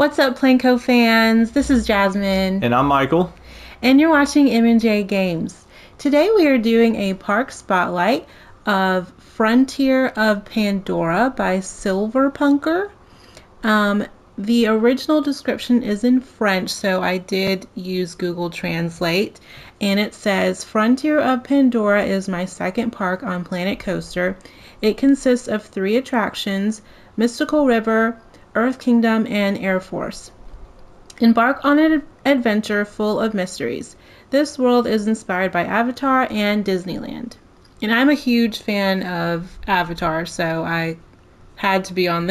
What's up, Planko fans? This is Jasmine. And I'm Michael. And you're watching M&J Games. Today we are doing a park spotlight of Frontier of Pandora by Silverpunker. The original description is in French, so I did use Google Translate. And it says, Frontier of Pandora is my second park on Planet Coaster. It consists of 3 attractions, Mystical River, Earth Kingdom, and Air Force. Embark on an adventure full of mysteries. This world is inspired by Avatar and Disneyland. And I'm a huge fan of Avatar, so I had to be on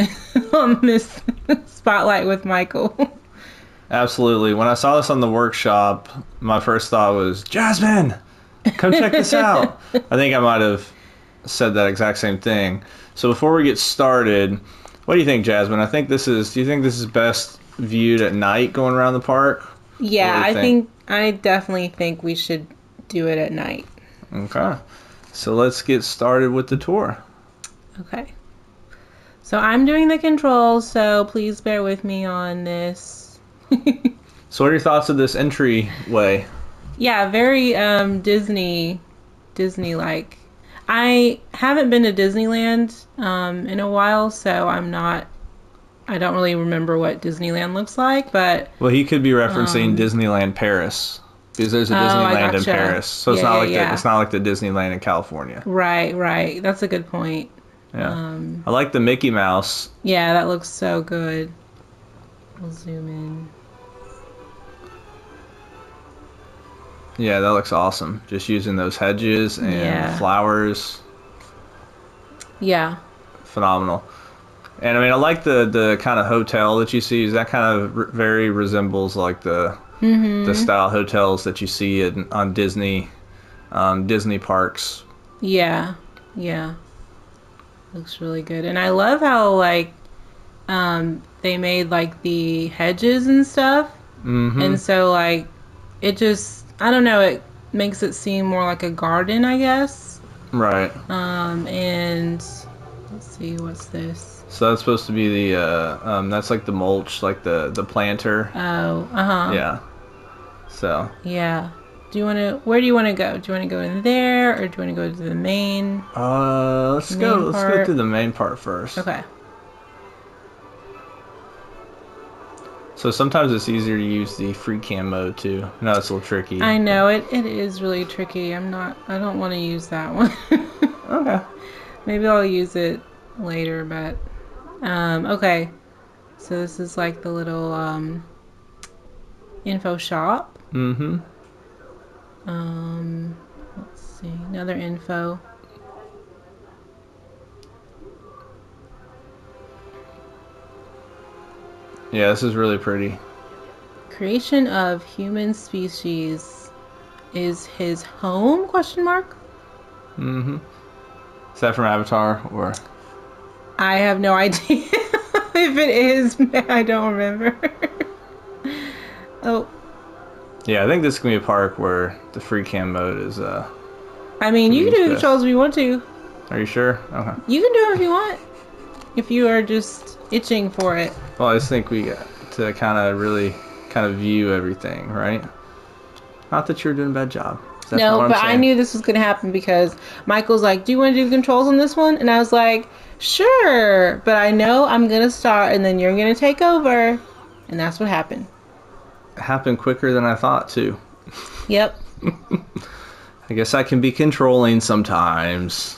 this spotlight with Michael. Absolutely. When I saw this on the workshop, my first thought was, Jasmine, come check this out. I think I might have said that exact same thing. So before we get started, what do you think, Jasmine? Do you think this is best viewed at night going around the park? Yeah, I definitely think we should do it at night. Okay. So let's get started with the tour. Okay. So I'm doing the controls, so please bear with me on this. So what are your thoughts of this entryway? Yeah, very Disney-like. I haven't been to Disneyland in a while, so I don't really remember what Disneyland looks like, but... Well, he could be referencing Disneyland Paris, because there's a Disneyland in Paris, so it's not like the Disneyland in California. Right. That's a good point. Yeah. I like the Mickey Mouse. Yeah, that looks so good. We'll zoom in. Yeah, that looks awesome. Just using those hedges and flowers. Yeah. Phenomenal. And I mean, I like the kind of hotel that you see. That kind of very resembles like the style hotels that you see on Disney parks. Yeah. Looks really good. And I love how like they made like the hedges and stuff. And so like it just, I don't know, it makes it seem more like a garden, I guess. Right. And let's see, what's this? So that's supposed to be the that's like the mulch, like the planter. Oh, Yeah. So. Yeah. Where do you want to go? Do you want to go in there, or do you want to go to the main? Let's go to the main part first. Okay. So sometimes it's easier to use the free cam mode too. No, it's a little tricky. I know it is really tricky. I don't want to use that one. Okay. Maybe I'll use it later, but okay. So this is like the little info shop. Let's see, another info. Yeah, this is really pretty. Creation of human species is his home? Question mark. Is that from Avatar or? I have no idea. If it is, I don't remember. Oh. Yeah, I think this is gonna be a park where the free cam mode is. I mean, you can do the controls if you want to. Are you sure? Okay. You can do it if you want. If you are just itching for it. Well, I just think we got to really view everything, right? Not that you're doing a bad job. No, but I knew this was gonna happen because Michael's like, "Do you want to do the controls on this one?" And I was like, "Sure," but I know I'm gonna start, and then you're gonna take over, and that's what happened. Happened quicker than I thought too. Yep. I guess I can be controlling sometimes.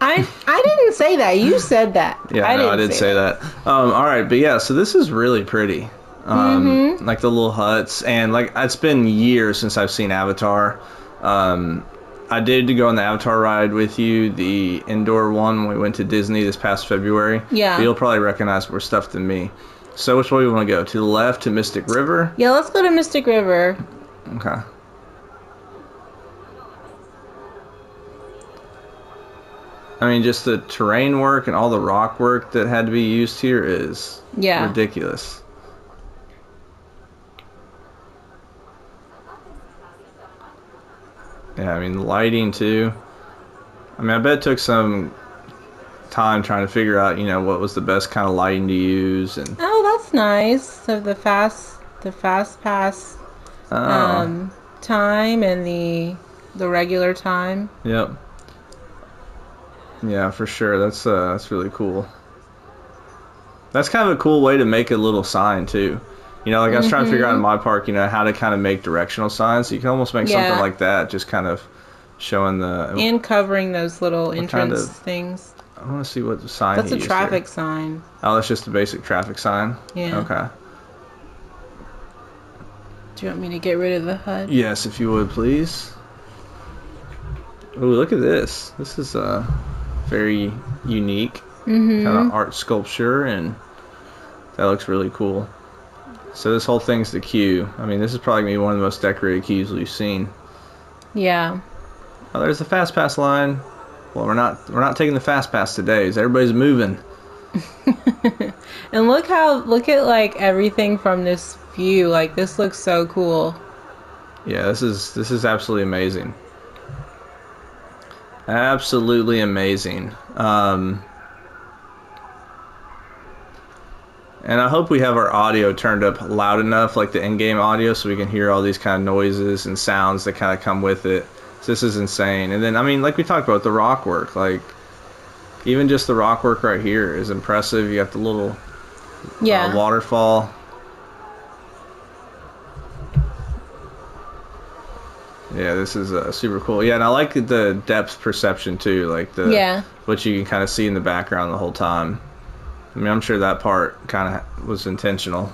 I didn't say that. You said that. Yeah, I did say that. All right, but yeah, so this is really pretty. Like the little huts, and like it's been years since I've seen Avatar. I did go on the Avatar ride with you, the indoor one when we went to Disney this past February. Yeah. But you'll probably recognize more stuff than me. So which way we want to go? To the left, to Mystic River? Yeah, let's go to Mystic River. Okay. I mean, just the terrain work and all the rock work that had to be used here is ridiculous. Yeah, I mean, the lighting too. I mean, I bet it took some time trying to figure out, you know, what was the best kind of lighting to use. And oh, that's nice. So the fast pass Oh, time and the regular time. yep. Yeah, for sure. That's really cool. That's kind of a cool way to make a little sign too. You know, like I was trying to figure out in my park, you know, how to kind of make directional signs. So you can almost make something Yeah. like that, just kind of showing the. And covering those little What kind entrance of- things. I want to see what the sign. That's he a used traffic here. sign. Oh, that's just a basic traffic sign. Yeah. Okay. Do you want me to get rid of the HUD? Yes, if you would, please. Oh, look at this. This is very unique kind of art sculpture, and that looks really cool. So this whole thing's the queue. I mean, this is probably gonna be one of the most decorated queues we've seen. Yeah. Oh, there's the fast pass line. Well, we're not taking the fast pass today. Everybody's moving. And look at like everything from this view. Like this looks so cool. Yeah, this is absolutely amazing. Absolutely amazing. And I hope we have our audio turned up loud enough, like the in-game audio, so we can hear all these kind of noises and sounds that kind of come with it. So this is insane. And then, I mean, like we talked about, the rock work. Like, even just the rock work right here is impressive. You got the little waterfall. Yeah, this is super cool. Yeah, and I like the depth perception too, like what you can kind of see in the background the whole time. I mean, I'm sure that part kind of was intentional.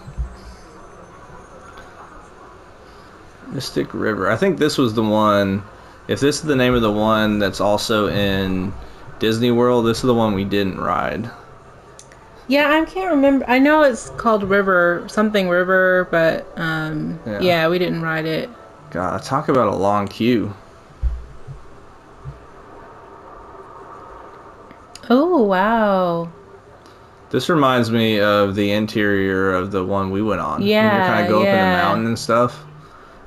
Mystic River. I think this was the one. If this is the name of the one that's also in Disney World, this is the one we didn't ride. Yeah, I can't remember. I know it's called something River, but yeah, we didn't ride it. God, talk about a long queue. Oh, wow. This reminds me of the interior of the one we went on. Yeah, when you kind of go up in the mountain and stuff.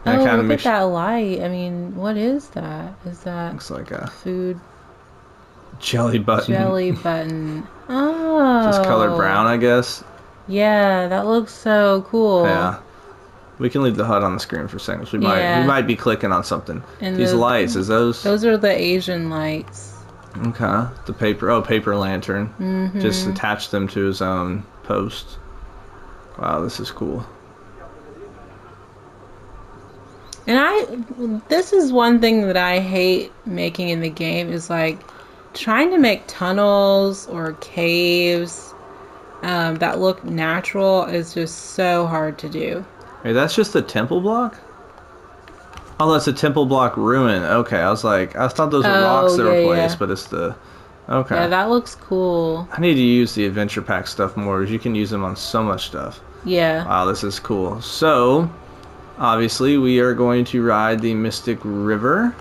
And oh, look at that light. I mean, what is that? Is that looks like a food jelly button. Jelly button. Oh. Just colored brown, I guess. Yeah, that looks so cool. Yeah. We can leave the HUD on the screen for a second. We might be clicking on something. And these lights, is those? Those are the Asian lights. Okay. The paper lantern. Just attach them to his own post. Wow, this is cool. And this is one thing that I hate making in the game is like trying to make tunnels or caves that look natural is just so hard to do. Hey, that's just a temple block? Oh, that's a temple block ruin. Okay, I was like, I thought those were rocks that were placed, but it's the... Okay. Yeah, that looks cool. I need to use the adventure pack stuff more, because you can use them on so much stuff. Yeah. Wow, this is cool. So, obviously, we are going to ride the Mystic River.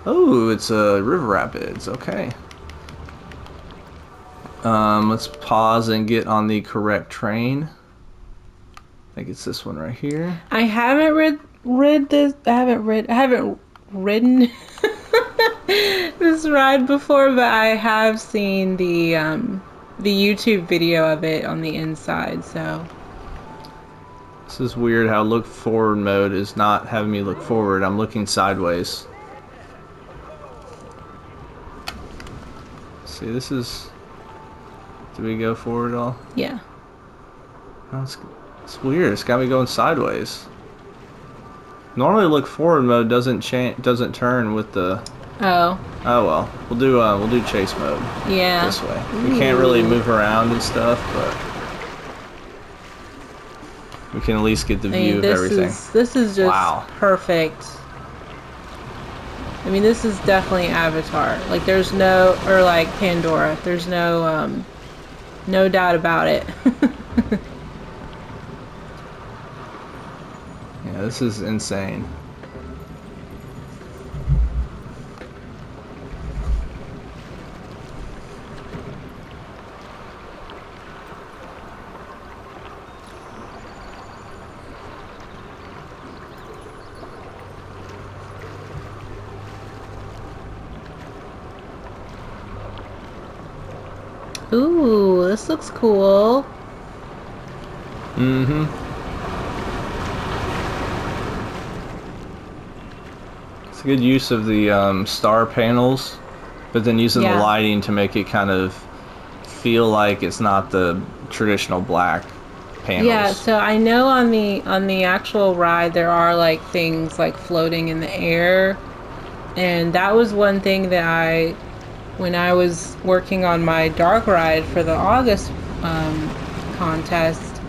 Oh, it's a river rapids. Okay. Let's pause and get on the correct train. I think it's this one right here. I haven't ridden this ride before, but I have seen the YouTube video of it on the inside, so. This is weird how look forward mode is not having me look forward. I'm looking sideways. See, this is... Do we go forward at all? Yeah. Oh, it's weird. It's got me going sideways. Normally, look forward mode doesn't turn with the. Oh. Oh well, we'll do chase mode. Yeah. This way. We can't really move around and stuff, but we can at least get the view of everything. This is just perfect. I mean, this is definitely Avatar. Like, there's no, or like Pandora. There's no doubt about it. Yeah, this is insane. Ooh, this looks cool. Mm-hmm. It's a good use of the star panels, but then using the lighting to make it kind of feel like it's not the traditional black panels. Yeah, so I know on the actual ride there are like things like floating in the air, and that was one thing that when I was working on my dark ride for the August contest,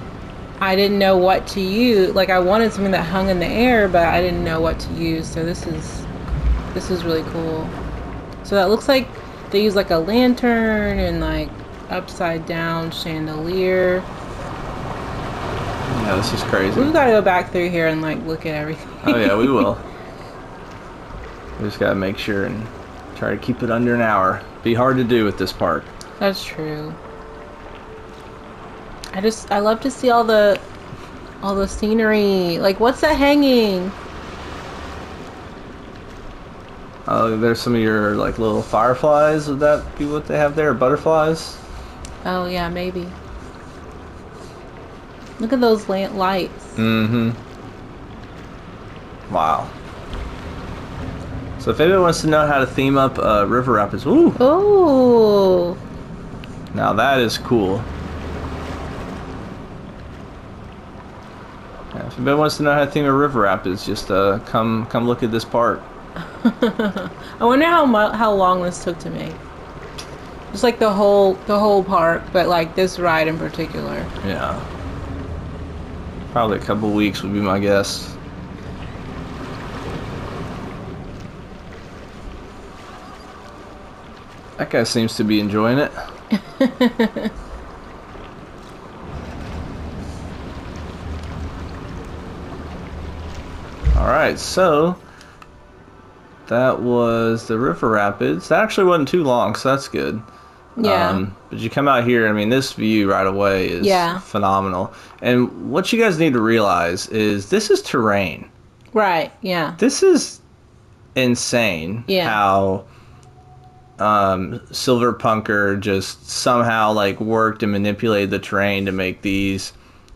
I didn't know what to use. Like I wanted something that hung in the air, but I didn't know what to use. So this is really cool. So that looks like they use like a lantern and like upside down chandelier. Yeah, this is crazy. We've got to go back through here and like look at everything. Oh yeah, we will. We just gotta make sure and try to keep it under an hour. Be hard to do with this park. That's true. I love to see all the scenery. Like, what's that hanging? There's some of your like little fireflies. Would that be what they have there? Butterflies? Oh yeah, maybe. Look at those lights. Mm-hmm. Wow. So if anyone wants to know how to theme up River Rapids, ooh. Ooh. Now that is cool. Yeah, if anybody wants to know how to theme a River Rapids, just come look at this park. I wonder how long this took to make. Just like the whole park, but like this ride in particular. Yeah. Probably a couple weeks would be my guess. That guy seems to be enjoying it. Alright, so that was the River Rapids. That actually wasn't too long, so that's good. Yeah. But you come out here, I mean, this view right away is phenomenal. And what you guys need to realize is this is terrain. Right, yeah. This is insane how Silverpunker just somehow like worked and manipulated the terrain to make these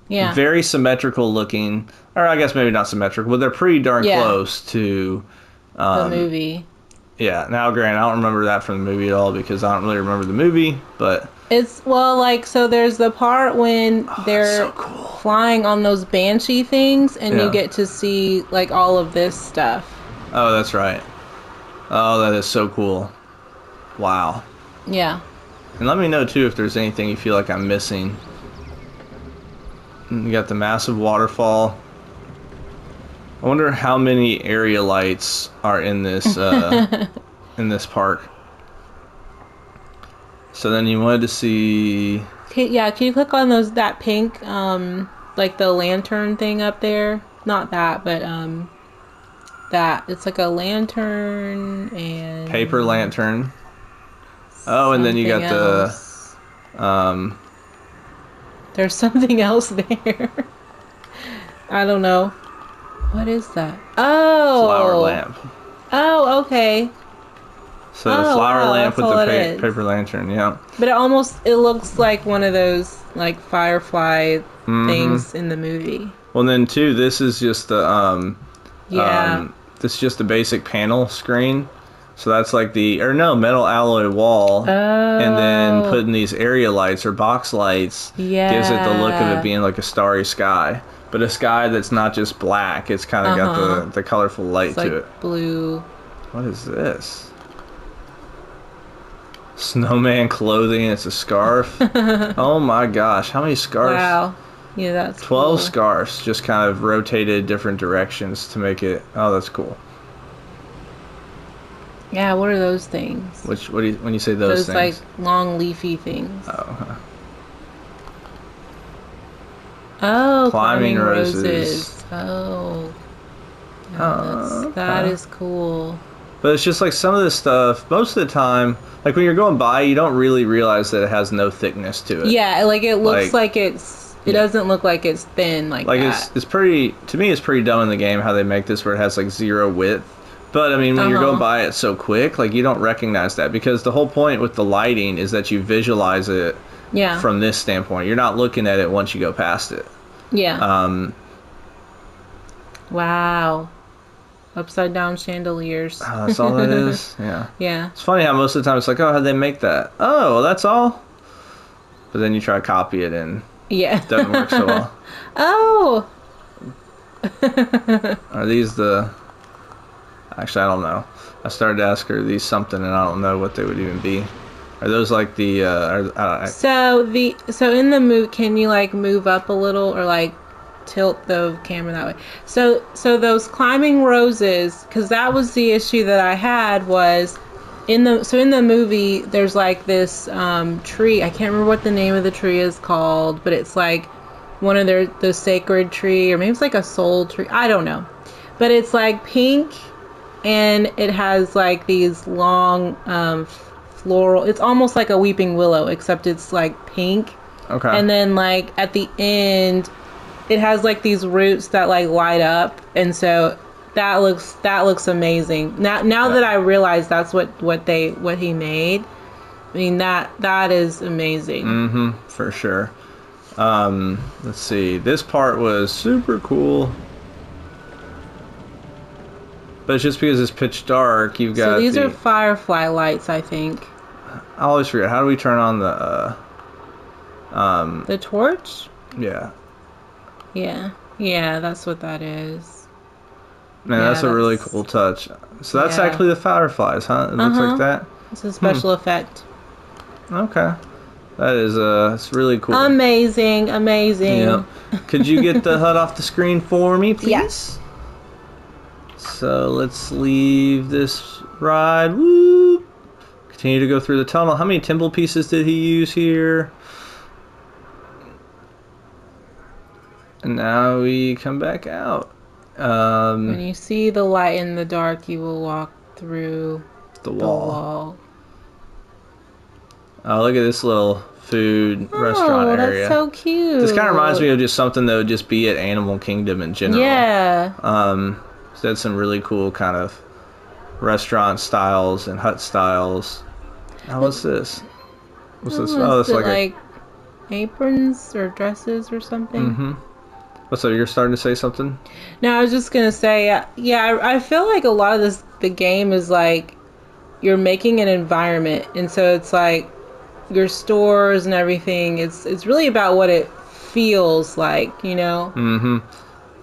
very symmetrical looking, or I guess maybe not symmetrical, but they're pretty darn close to the movie. Yeah, now granted, I don't remember that from the movie at all because I don't really remember the movie, but it's so there's the part when they're so cool. flying on those banshee things and you get to see like all of this stuff. Oh, that's right. Oh, that is so cool. Wow. Yeah. And let me know too if there's anything you feel like I'm missing. You got the massive waterfall. I wonder how many area lights are in this in this park. So then you wanted to see. Can you click on that pink like the lantern thing up there? Not that, but that it's like a lantern and paper lantern. Oh, and then you got else. There's something else there. I don't know. What is that? Oh! Flower lamp. Oh, okay. So the flower lamp with the paper lantern, yeah. But it looks like one of those like firefly things in the movie. Well, then too, this is just the this is just a basic panel screen. So that's like metal alloy wall, and then putting these area lights or box lights gives it the look of it being like a starry sky. But a sky that's not just black, it's kind of got the colorful light it's like to it. Blue. What is this? Snowman clothing, it's a scarf. Oh my gosh, how many scarves? Wow. Yeah, that's 12 cool. scarves, just kind of rotated different directions to make it. Oh, that's cool. Yeah, what are those things? When you say those things? Those like long leafy things. Oh. Oh, climbing roses. Oh. Yeah, that is cool. But it's just like some of this stuff, most of the time, like when you're going by, you don't really realize that it has no thickness to it. Yeah, like it looks like it doesn't look like it's thin like that. It's pretty, to me it's pretty dumb in the game how they make this where it has like zero width. But I mean, when you're going by it so quick, like you don't recognize that because the whole point with the lighting is that you visualize it from this standpoint. You're not looking at it once you go past it. Yeah. Um, Wow. Upside down chandeliers. that's all it is. Yeah. Yeah. It's funny how most of the time it's like, oh, how'd they make that? Oh, well, that's all. But then you try to copy it and Yeah. it doesn't work so well. Oh. Are these the... Actually, I don't know. I started to ask her, are these something, and I don't know what they would even be. Are those like the... So in the move, can you like move up a little or like tilt the camera that way? So those climbing roses, because that was the issue that I had was in the movie there's like this tree. I can't remember what the name of the tree is called, but it's like one of the sacred tree, or maybe it's like a soul tree. I don't know, but it's like pink, and it has like these long floral. It's almost like a weeping willow, except it's like pink. Okay. And then like at the end, it has like these roots that like light up, and so that looks amazing. Now that I realize that's what he made, I mean that is amazing. Mm-hmm, for sure. Let's see. This part was super cool. But it's just because it's pitch dark, you've got So these are firefly lights, I think. I always forget. How do we turn on the the torch? Yeah. Yeah, that's what that is. Man, Yeah, that's a really cool touch. So that's actually the fireflies, huh? It looks like that. It's a special effect. Okay. That is it's really cool. Amazing. Yep. Could you get the HUD off the screen for me, please? Yes. So let's leave this ride. Woo! Continue to go through the tunnel. How many timber pieces did he use here? And now we come back out. When you see the light in the dark, you will walk through the wall. Oh, look at this little food restaurant area. That's so cute. This kind of reminds me of just something that would just be at Animal Kingdom in general. Yeah. So that's some really cool kind of restaurant styles and hut styles. Now, what's this? What's this? Oh, that's like aprons or dresses or something. Mm-hmm. What's up? You're starting to say something? No, I was just gonna say, I feel like a lot of the game is like you're making an environment, and so it's like your stores and everything. It's really about what it feels like, you know. Mm-hmm.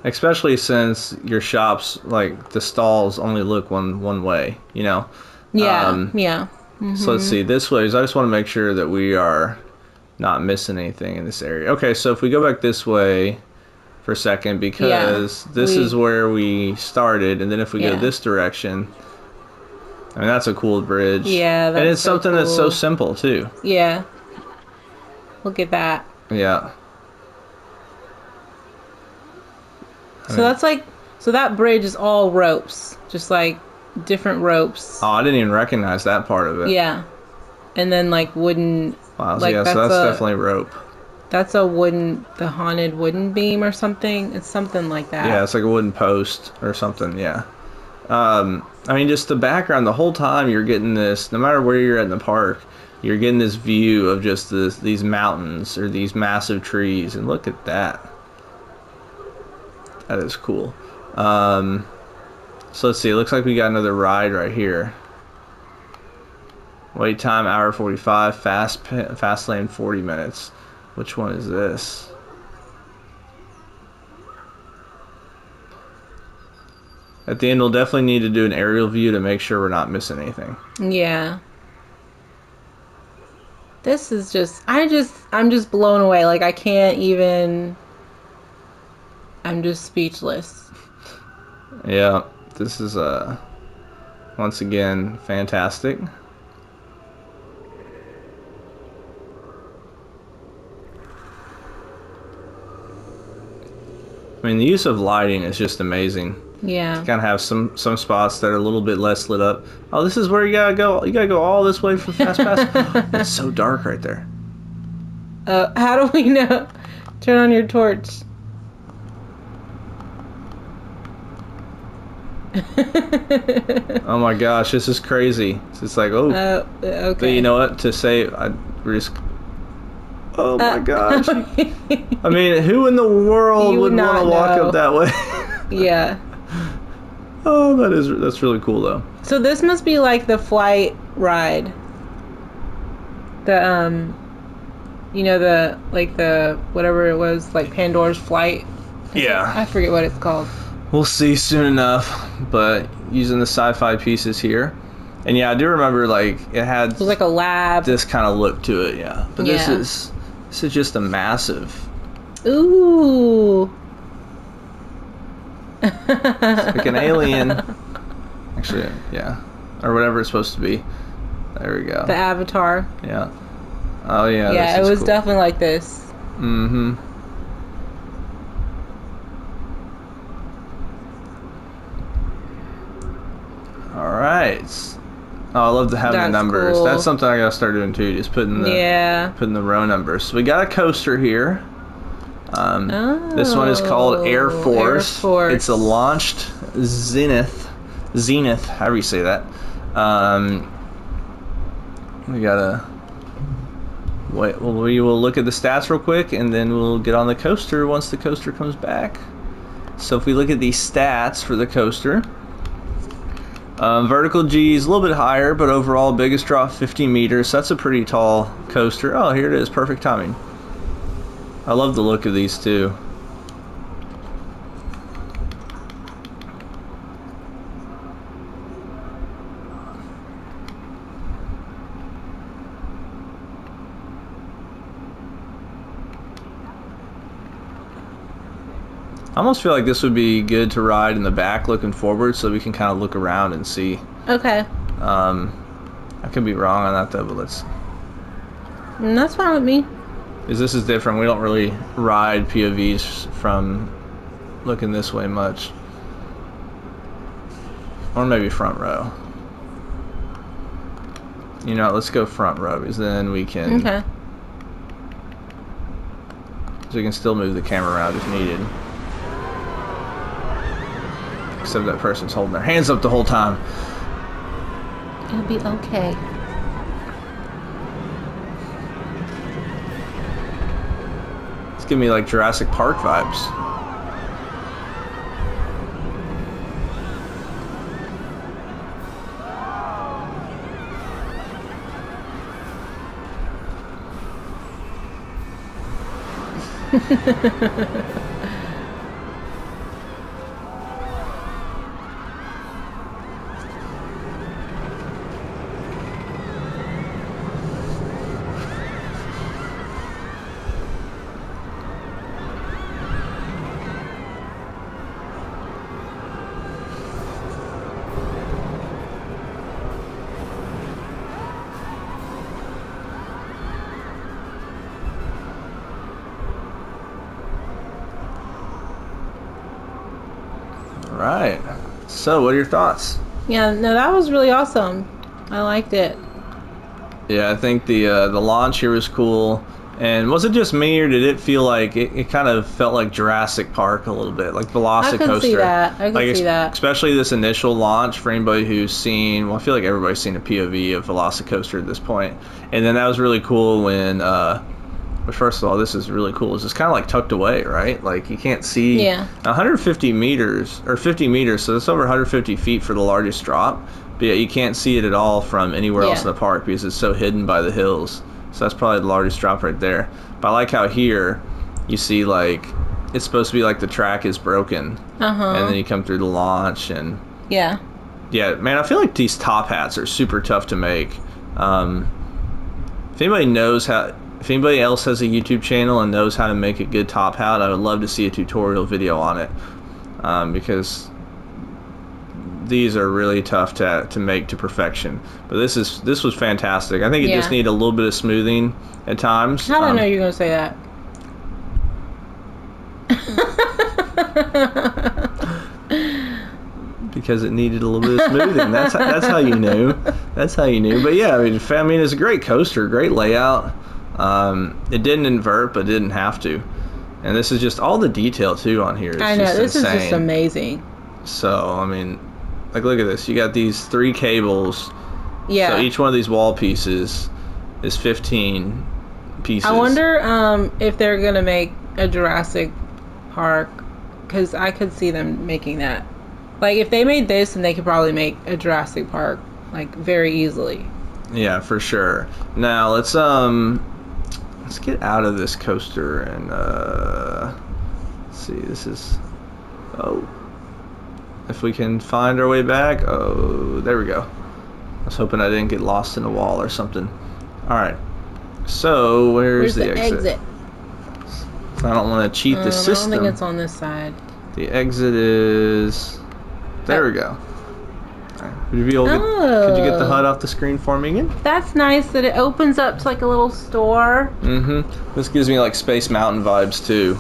Especially since your shops, like the stalls, only look one way, you know. Yeah. Yeah. Mm-hmm. So let's see. This way, I just want to make sure that we are not missing anything in this area. Okay, so if we go back this way for a second, because this is where we started, and then if we go this direction, I mean, that's a cool bridge. Yeah, that's and it's so something cool. that's so simple too. Yeah. Look at that. Yeah. So that's like, so that bridge is all ropes, just like different ropes. Oh, I didn't even recognize that part of it. Yeah. And then like wooden. Wow, like yeah, so that's definitely rope. That's a wooden, the haunted wooden beam or something. It's something like that. Yeah, it's like a wooden post or something, yeah. I mean, just the background, the whole time you're getting this, no matter where you're at in the park, you're getting this view of just these mountains or these massive trees, and look at that. That is cool. So let's see, it looks like we got another ride right here. Wait time, hour 45, fast lane 40 minutes. Which one is this? At the end, we'll definitely need to do an aerial view to make sure we're not missing anything. Yeah. This is just, I'm just blown away. Like, I can't even, I'm just speechless. Yeah, this is, once again, fantastic. I mean, the use of lighting is just amazing. Yeah. You kind of have some spots that are a little bit less lit up. Oh, this is where you gotta go. You gotta go all this way for Fast Pass. It's so dark right there. How do we know? Turn on your torch. Oh my gosh, this is crazy. It's just like, oh. Okay. But you know what? To say, I risk. Oh my gosh. I mean, who in the world You would would want to not walk know. up that way? Yeah. Oh, that's really cool though. So this must be like the flight ride. The you know, the whatever it was, like Pandora's flight. Yeah. I forget what it's called. We'll see soon enough, but using the sci-fi pieces here. And yeah, I do remember like it had It was like a lab. this kind of look to it, yeah. But Yeah. this is just a massive, Ooh. like an alien. Actually, yeah. Or whatever it's supposed to be. There we go. The Avatar. Yeah. Oh yeah. Yeah, it this is was cool. definitely like this. Mm-hmm. All right. Oh, I love to have the That's numbers. cool. That's something I gotta start doing too. Just putting the row numbers. So we got a coaster here. This one is called Air Force. Air Force. It's a launched Zenith, however you say that. We gotta wait. Well, we will look at the stats real quick, and then we'll get on the coaster once the coaster comes back. So if we look at the stats for the coaster, vertical G is a little bit higher, but overall biggest drop 50 meters. That's a pretty tall coaster. Oh, here it is. Perfect timing. I love the look of these too. I almost feel like this would be good to ride in the back looking forward so we can kind of look around and see. Okay. I could be wrong on that though, but let's... That's fine with me. Because this is different. We don't really ride POVs from looking this way much. Or maybe front row. You know, let's go front row because then we can... Okay. So we can still move the camera around if needed. Except that person's holding their hands up the whole time. It'll be okay. It's giving me like Jurassic Park vibes. Alright. So, what are your thoughts? Yeah, no, that was really awesome. I liked it. Yeah, I think the launch here was cool. And was it just me, or did it feel like it kind of felt like Jurassic Park a little bit, like Velocicoaster? I could see that. I could see that. Especially this initial launch for anybody who's seen. Well, I feel like everybody's seen a POV of Velocicoaster at this point. And then that was really cool when. But first of all, this is really cool. It's just kind of like tucked away, right? Like you can't see. Yeah. 150 meters or 50 meters, so that's over 150 feet for the largest drop. But yeah, you can't see it at all from anywhere else in the park because it's so hidden by the hills. So that's probably the largest drop right there. But I like how here you see like it's supposed to be like the track is broken, and then you come through the launch and yeah, man, I feel like these top hats are super tough to make. If anybody knows how. If anybody else has a YouTube channel and knows how to make a good top hat, I would love to see a tutorial video on it, because these are really tough to make to perfection. But this was fantastic. I think it just needed a little bit of smoothing at times. How did I know you were gonna say that? Because it needed a little bit of smoothing. That's how you knew. That's how you knew. But yeah, I mean, it's a great coaster, great layout. It didn't invert, but it didn't have to. And this is just all the detail too on here. I know, this insane. is just amazing. So I mean, like look at this. You got these 3 cables. Yeah. So each one of these wall pieces is 15 pieces. I wonder if they're gonna make a Jurassic Park, because I could see them making that. Like, if they made this, then they could probably make a Jurassic Park, like, very easily. Yeah, for sure. Now let's get out of this coaster and let's see. This is if we can find our way back. Oh, there we go. I was hoping I didn't get lost in a wall or something. All right. So where's the exit? I don't want to cheat the system. I don't think it's on this side. The exit is... There we go. Right. Would you be able to could you get the HUD off the screen for me again? That's nice that it opens up to like a little store. Mm-hmm. This gives me like Space Mountain vibes too.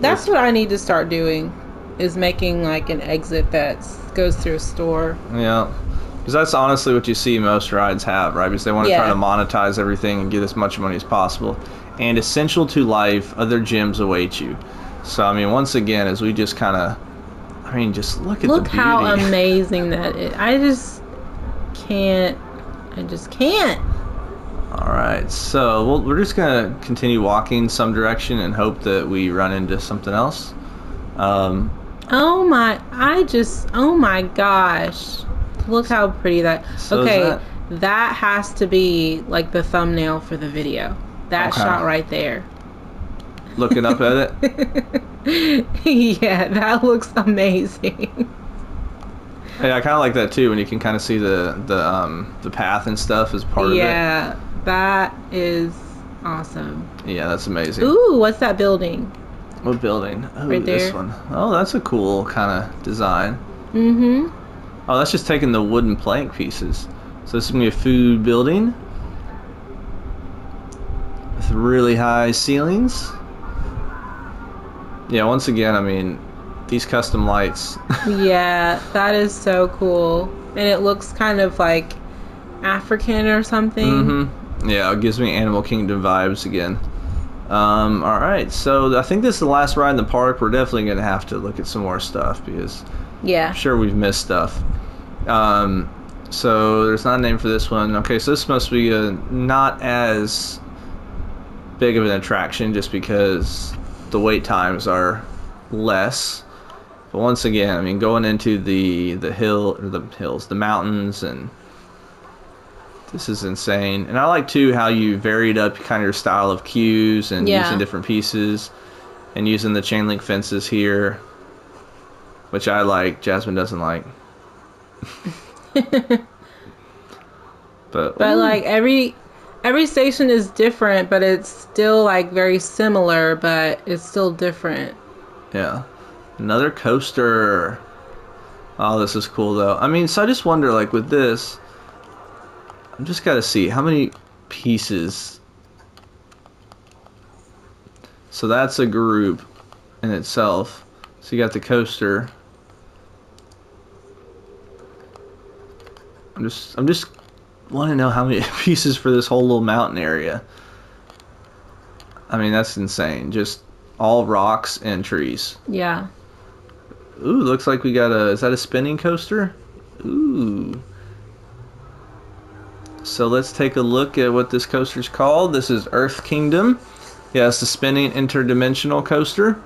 That's what I need to start doing, is making like an exit that goes through a store. Yeah. Because that's honestly what you see most rides have, right? Because they want to try to monetize everything and get as much money as possible. And essential to life, other gyms await you. So, I mean, once again, as we just kind of... I mean, just look at the beauty. Look how amazing that is. I just can't. Alright, so we're just going to continue walking some direction and hope that we run into something else. Oh my gosh. Look how pretty that... So okay, that has to be like the thumbnail for the video. That shot right there. Looking up at it? Yeah, that looks amazing. Hey, I kind of like that too, when you can kind of see the path and stuff as part of it. Yeah, that is awesome. Yeah, that's amazing. Ooh, what's that building? What building? Oh, right there. This one. Oh, that's a cool kind of design. Mm-hmm. Oh, that's just taking the wooden plank pieces. So this is going to be a food building with really high ceilings. Yeah, once again, I mean, these custom lights. Yeah, that is so cool. And it looks kind of like African or something. Mm-hmm. Yeah, it gives me Animal Kingdom vibes again. Alright, so I think this is the last ride in the park. We're definitely going to have to look at some more stuff because I'm sure we've missed stuff. So there's not a name for this one. Okay, so this must be not as big of an attraction just because the wait times are less. But once again, I mean, going into the mountains, and this is insane. And I like too how you varied up kind of your style of queues and using different pieces and using the chain link fences here, which I like. Jasmine doesn't like. but like every station is different, but it's still like very similar, but it's still different. Yeah. Another coaster. Oh, this is cool though. I mean, so I just wonder, like with this, I'm just gotta see how many pieces. So that's a group in itself. So you got the coaster. I'm just want to know how many pieces for this whole little mountain area. I mean, that's insane. Just all rocks and trees. Yeah. Ooh, looks like we got is that a spinning coaster? Ooh. So let's take a look at what this coaster's called. This is Earth Kingdom. Yeah, it's the spinning interdimensional coaster.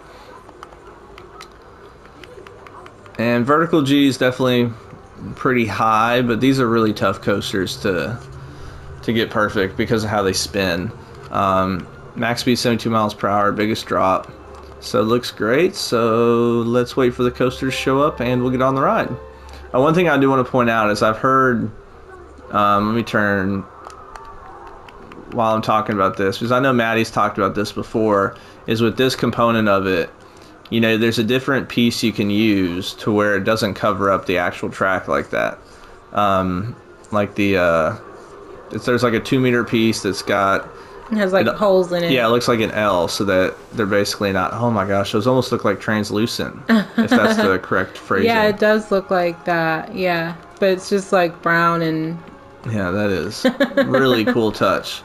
And vertical G is definitely pretty high, but these are really tough coasters to get perfect because of how they spin. Max speed 72 miles per hour, biggest drop. So it looks great. So let's wait for the coaster to show up and we'll get on the ride. One thing I do want to point out is I've heard, let me turn while I'm talking about this, because I know Maddie's talked about this before, is with this component of it, you know, there's a different piece you can use to where it doesn't cover up the actual track like that. Like there's like a 2-meter piece that's got... It has like holes in it. Yeah, it looks like an L, so that they're basically not... Oh my gosh, those almost look like translucent, if that's the correct phrasing. Yeah, it does look like that, yeah. But it's just like brown and... Yeah, that is really cool touch.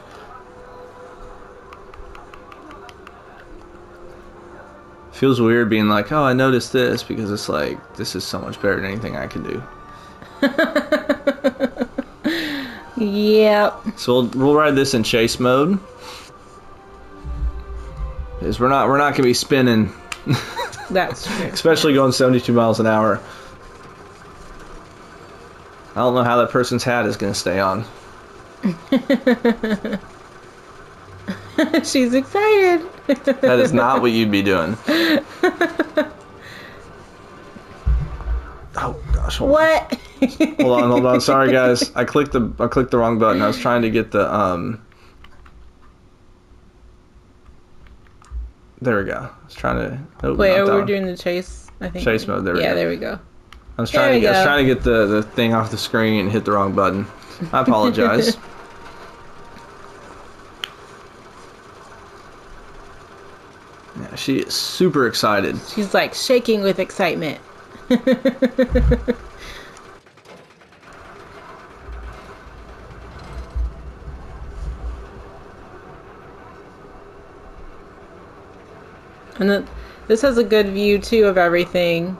Feels weird being like, oh, I noticed this, because it's like, this is so much better than anything I can do. Yep. So we'll ride this in chase mode. Because we're not gonna be spinning. That's true. Especially going 72 miles an hour. I don't know how that person's hat is gonna stay on. She's excited. That is not what you'd be doing. Oh gosh. What? Hold on. Sorry guys. I clicked the wrong button. I was trying to get the There we go. I was trying to Wait, we're doing the chase, I think. Chase mode, there we go. Yeah, there we go. I was trying to get the thing off the screen and hit the wrong button. I apologize. Yeah, she is super excited. She's like shaking with excitement. And this has a good view too of everything.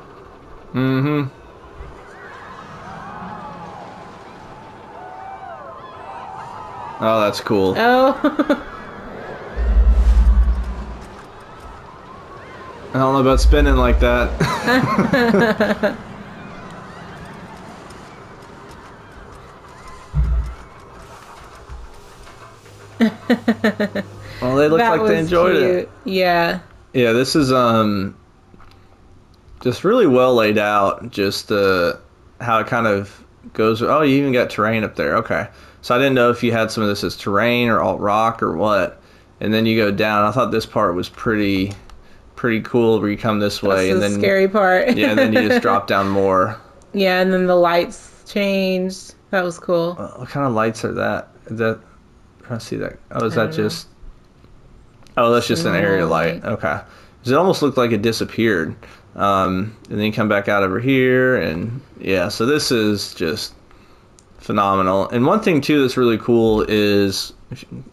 Mm-hmm. Oh, that's cool. Oh. I don't know about spinning like that. Well, they look like they enjoyed it. Yeah. Yeah, this is just really well laid out. Just how it kind of goes. Oh, you even got terrain up there. Okay, so I didn't know if you had some of this as terrain or alt rock or what. And then you go down. I thought this part was pretty cool where you come this way. That's and then scary part. Yeah, and then you just drop down more. Yeah, and then the lights changed. That was cool. What kind of lights are that? Is that, I'm trying to see that. Oh, is that just? Oh, that's just an area light. Okay. 'Cause it almost looked like it disappeared. And then you come back out over here, and yeah. So this is just phenomenal. And one thing too that's really cool is,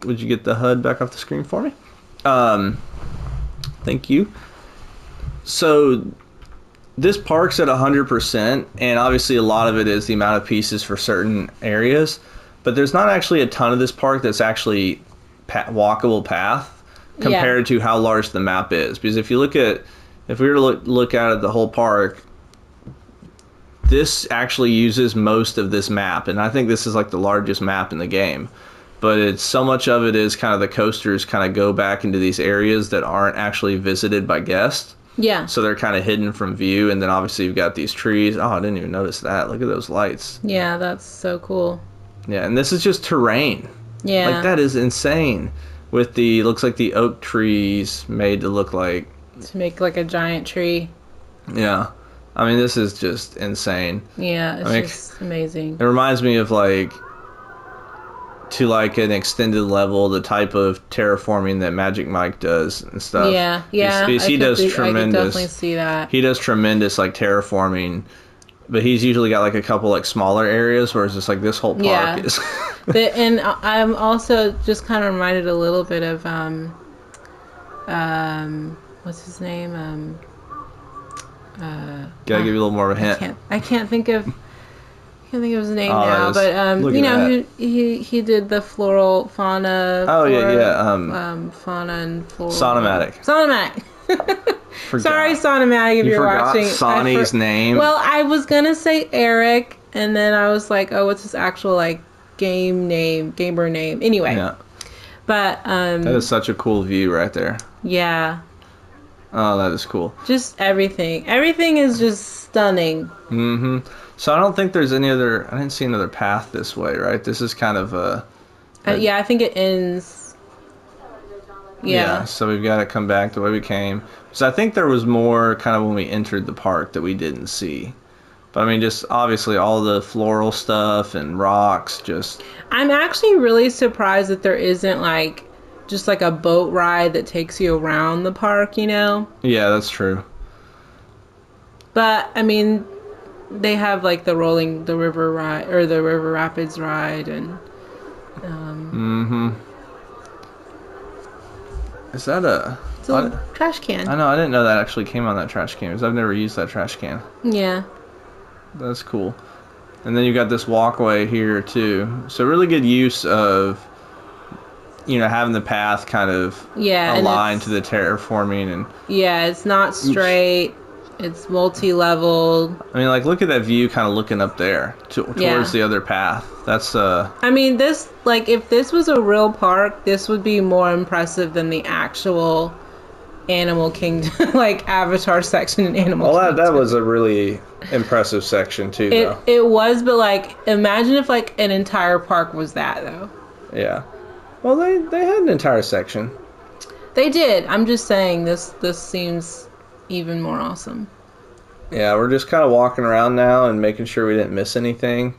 would you get the HUD back off the screen for me? Thank you. So this park's at 100%, and obviously a lot of it is the amount of pieces for certain areas, but there's not actually a ton of this park that's actually walkable path compared to how large the map is. Because if we were to look at the whole park, this actually uses most of this map, and I think this is like the largest map in the game. But it's so much of it is kind of the coasters kind of go back into these areas that aren't actually visited by guests. Yeah. So they're kind of hidden from view, and then obviously you've got these trees. Oh, I didn't even notice that. Look at those lights. Yeah, that's so cool. Yeah, and this is just terrain. Yeah. Like, that is insane. With looks like the oak trees made to look like... To make like a giant tree. Yeah. I mean, this is just insane. Yeah, it's just amazing. It reminds me of to an extended level, the type of terraforming that Magic Mike does and stuff. Yeah. He does tremendous. I can definitely see that. He does tremendous terraforming, but he's usually got a couple smaller areas, whereas it's this whole park is. And I'm also just kind of reminded a little bit of what's his name? Gotta give you a little more of a hint. I can't think of his name now, but you know, he did the floral fauna. Oh fauna and floral. Sonomatic. Sorry, Sonomatic, if you're watching. Sonny's name. Well, I was gonna say Eric, and then I was like, oh, what's his actual gamer name? Anyway. Yeah. But that is such a cool view right there. Yeah. Oh, that is cool. Just everything. Everything is just stunning. Mm-hmm. So I don't think there's I didn't see another path this way, right? This is kind of yeah, I think it ends. Yeah. So we've got to come back the way we came. So I think there was more kind of when we entered the park that we didn't see. But I mean, just obviously all the floral stuff and rocks, just... I'm actually really surprised that there isn't just a boat ride that takes you around the park, you know? Yeah, that's true. But I mean, they have the river ride, or the river rapids ride, and Is that it's a trash can. I know, I didn't know that actually came on that trash can, because I've never used that trash can. Yeah. That's cool. And then you got this walkway here too. So really good use of having the path kind of Yeah, aligned to the terraforming. And yeah, it's not straight. It's multi-leveled. I mean, like, look at that view kind of looking up there towards the other path. That's I mean, this, like, if this was a real park, this would be more impressive than the actual Animal Kingdom, like, Avatar section in Animal Kingdom. Well, that was a really impressive section too, though. It was, but, like, imagine if, like, an entire park was that, though. Yeah. Well, they had an entire section. They did. I'm just saying, this seems even more awesome. Yeah, we're just kind of walking around now and making sure we didn't miss anything.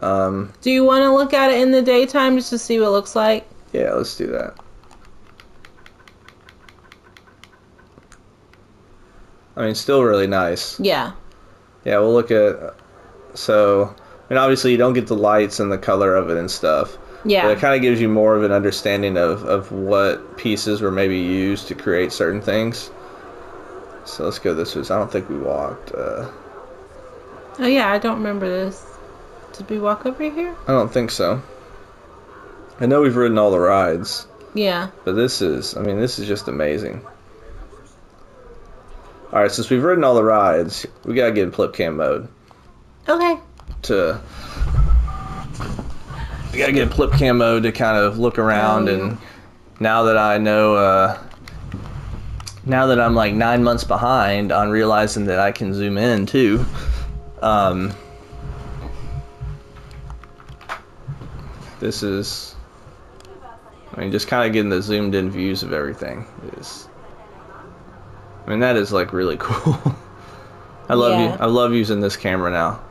Do you want to look at it in the daytime just to see what it looks like? Yeah, let's do that. I mean, still really nice. Yeah. Yeah, we'll look at... So, I mean, obviously you don't get the lights and the color of it and stuff. Yeah. But it kind of gives you more of an understanding of what pieces were maybe used to create certain things. So let's go this way. I don't think we walked. Oh, yeah, I don't remember this. Did we walk over here? I don't think so. I know we've ridden all the rides. Yeah. But this is just amazing. Alright, since we've ridden all the rides, we gotta get in flip cam mode. Okay. We gotta get in flip cam mode to kind of look around, and now that I know, now that I'm like 9 months behind on realizing that I can zoom in too, this is, I mean, just kind of getting the zoomed in views of everything is, I mean, that is like really cool. I love using this camera now.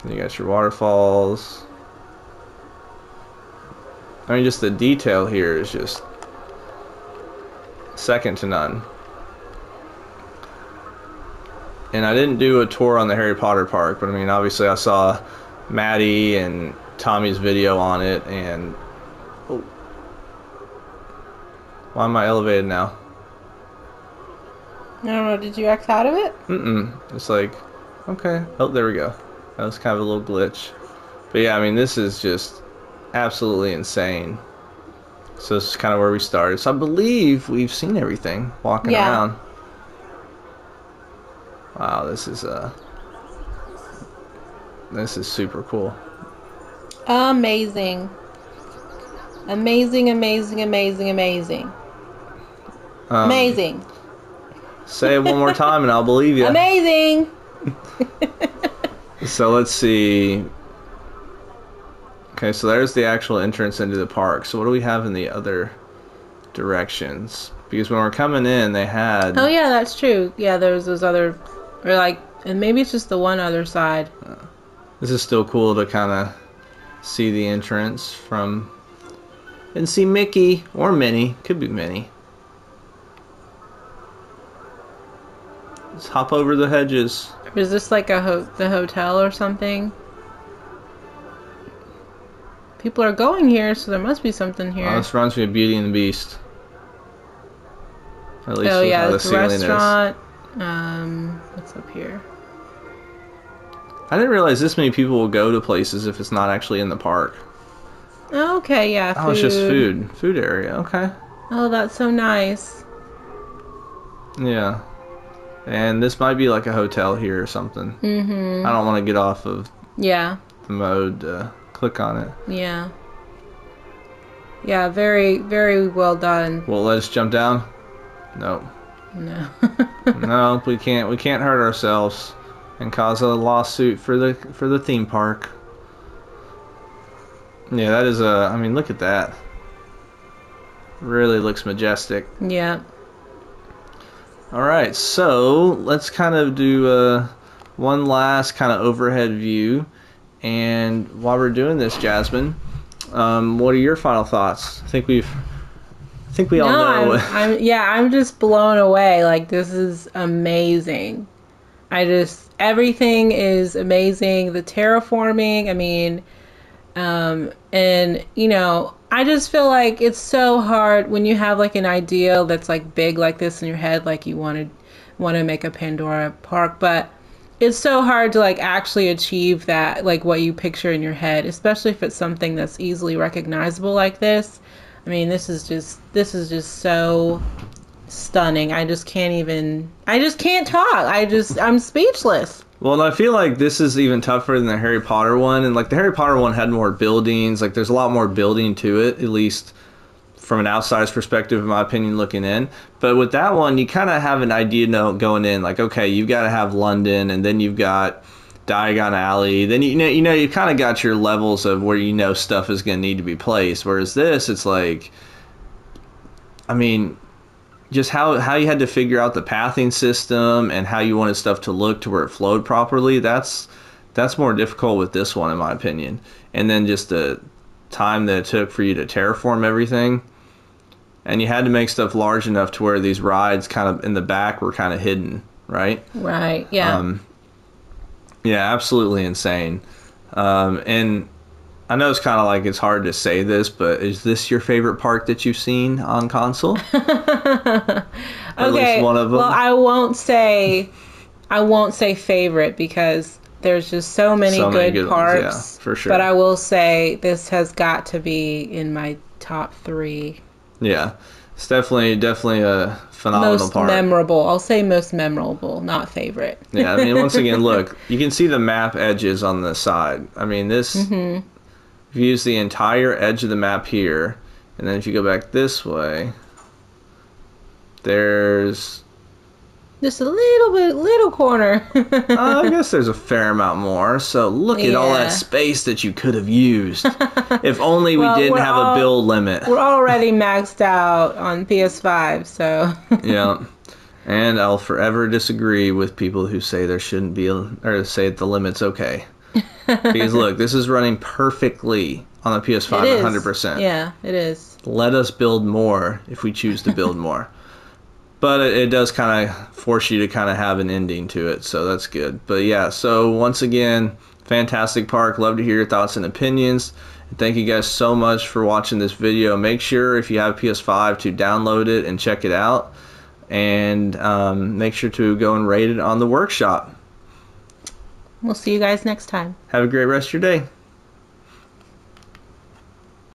You got your waterfalls. I mean, just the detail here is just second to none. And I didn't do a tour on the Harry Potter park, but I mean, obviously I saw Maddie and Tommy's video on it, and oh, why am I elevated now? I don't know, did you X out of it? It's like, okay, oh, there we go. That was kind of a little glitch. But yeah, I mean, this is just absolutely insane. So this is kind of where we started. So I believe we've seen everything walking around. Wow, this is super cool. Amazing. Amazing, amazing, amazing, amazing. Amazing. Say it one more time and I'll believe you. Amazing. So let's see. Okay, so there's the actual entrance into the park. So what do we have in the other directions? Because when we're coming in, they had... Oh yeah, that's true. Yeah, there's those other... Or like... And maybe it's just the one other side. This is still cool to kind of see the entrance from... And see Mickey. Or Minnie. Could be Minnie. Let's hop over the hedges. Is this like the hotel or something? People are going here, so there must be something here. Oh, this reminds me of Beauty and the Beast. At least with how the it's a ceiling restaurant. What's up here? I didn't realize this many people will go to places if it's not actually in the park. Okay, yeah. Oh, it's just food. Food area, okay. Oh, that's so nice. Yeah. And this might be like a hotel here or something. Mm-hmm. I don't want to get off of the mode to click on it. Yeah. Yeah, very, very well done. Will it let us jump down? No. No. No, we can't. We can't hurt ourselves and cause a lawsuit for the theme park. Yeah, that is a... I mean, look at that. Really looks majestic. Yeah. Alright, so let's kind of do one last kind of overhead view. And while we're doing this, Jasmine, what are your final thoughts? I think we all know. I'm just blown away. Like, this is amazing. Everything is amazing. The terraforming, I mean, and, you know, I just feel like it's so hard when you have like an idea that's like big like this in your head, like you want to make a Pandora park, but it's so hard to like actually achieve that, like what you picture in your head, especially if it's something that's easily recognizable like this. I mean, this is just so stunning. I just can't talk. I'm speechless. Well, and I feel like this is even tougher than the Harry Potter one. And like the Harry Potter one had more buildings. Like there's a lot more building to it, at least from an outsider's perspective, in my opinion, looking in. But with that one, you kind of have an idea going in. Like, okay, you've got to have London, and then you've got Diagon Alley. Then you kind of got your levels of where stuff is going to need to be placed. Whereas this, it's like, I mean, just how you had to figure out the pathing system and how you wanted stuff to look to where it flowed properly. That's more difficult with this one, in my opinion. And then just the time that it took for you to terraform everything. And you had to make stuff large enough to where these rides kind of in the back were kind of hidden, right? Right, yeah. Yeah, absolutely insane. And I know it's kind of like it's hard to say this, but is this your favorite park that you've seen on console? At least one of them? Well, I won't say favorite because there's just so many good parks. Ones, yeah, for sure. But I will say this has got to be in my top 3. Yeah, it's definitely a phenomenal park. Most memorable. I'll say most memorable, not favorite. Yeah, I mean, once again, look, you can see the map edges on the side. I mean, this, if you use the entire edge of the map here, and then if you go back this way, there's just a little corner. I guess there's a fair amount more. So look at all that space that you could have used. If only we didn't have a build limit. We're already maxed out on PS5, so. Yeah. And I'll forever disagree with people who say there shouldn't be, or say that the limit's okay. Because look, this is running perfectly on the PS5 100%. Yeah, it is. Let us build more if we choose to build more. But it does kind of force you to kind of have an ending to it, so that's good. But yeah, so once again, fantastic park. Love to hear your thoughts and opinions. And thank you guys so much for watching this video. Make sure if you have PS5 to download it and check it out. And make sure to go and rate it on the workshop. We'll see you guys next time. Have a great rest of your day.